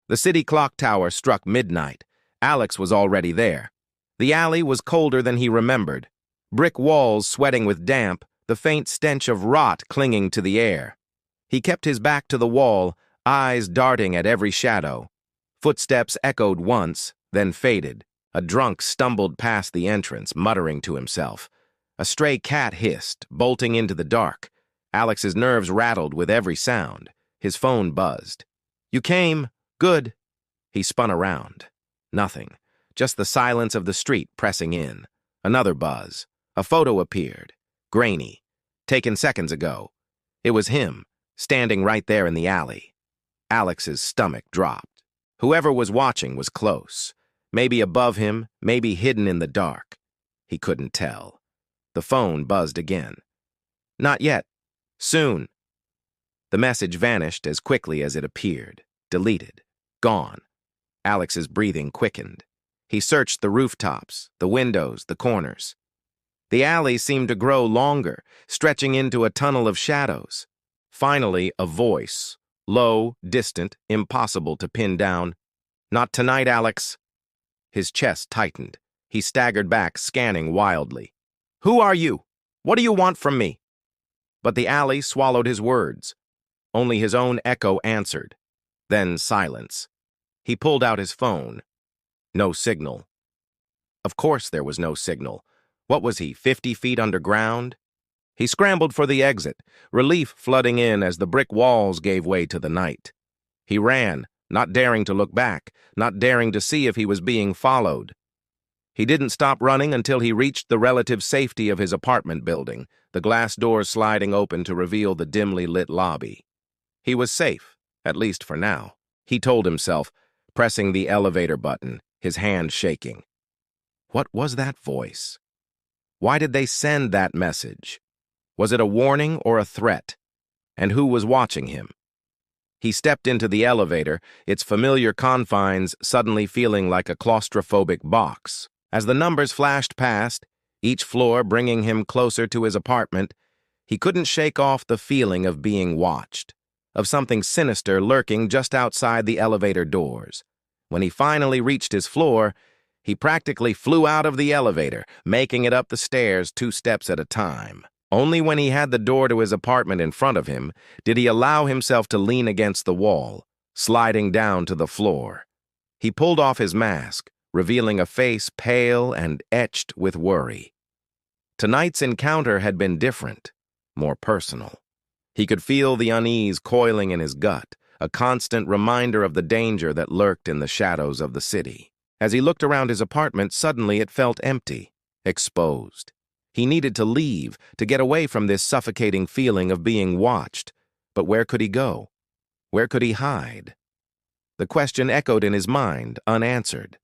The city clock tower struck midnight. Alex was already there. The alley was colder than he remembered. Brick walls sweating with damp, the faint stench of rot clinging to the air. He kept his back to the wall, eyes darting at every shadow. Footsteps echoed once, then faded. A drunk stumbled past the entrance, muttering to himself. A stray cat hissed, bolting into the dark. Alex's nerves rattled with every sound. His phone buzzed. "You came. Good." He spun around. Nothing. Just the silence of the street pressing in. Another buzz. A photo appeared. Grainy. Taken seconds ago. It was him, standing right there in the alley. Alex's stomach dropped. Whoever was watching was close. Maybe above him, maybe hidden in the dark. He couldn't tell. The phone buzzed again. "Not yet. Soon." The message vanished as quickly as it appeared. Deleted. Gone. Alex's breathing quickened. He searched the rooftops, the windows, the corners. The alley seemed to grow longer, stretching into a tunnel of shadows. Finally, a voice. Low, distant, impossible to pin down. "Not tonight, Alex." His chest tightened. He staggered back, scanning wildly. "Who are you? What do you want from me?" But the alley swallowed his words. Only his own echo answered. Then silence. He pulled out his phone. No signal. Of course there was no signal. What was he, 50 feet underground? He scrambled for the exit, relief flooding in as the brick walls gave way to the night. He ran, not daring to look back, not daring to see if he was being followed. He didn't stop running until he reached the relative safety of his apartment building, the glass doors sliding open to reveal the dimly lit lobby. He was safe, at least for now, he told himself, pressing the elevator button, his hand shaking. What was that voice? Why did they send that message? Was it a warning or a threat? And who was watching him? He stepped into the elevator, its familiar confines suddenly feeling like a claustrophobic box. As the numbers flashed past, each floor bringing him closer to his apartment, he couldn't shake off the feeling of being watched, of something sinister lurking just outside the elevator doors. When he finally reached his floor, he practically flew out of the elevator, making it up the stairs 2 steps at a time. Only when he had the door to his apartment in front of him did he allow himself to lean against the wall, sliding down to the floor. He pulled off his mask, revealing a face pale and etched with worry. Tonight's encounter had been different, more personal. He could feel the unease coiling in his gut, a constant reminder of the danger that lurked in the shadows of the city. As he looked around his apartment, suddenly it felt empty, exposed. He needed to leave, to get away from this suffocating feeling of being watched. But where could he go? Where could he hide? The question echoed in his mind, unanswered.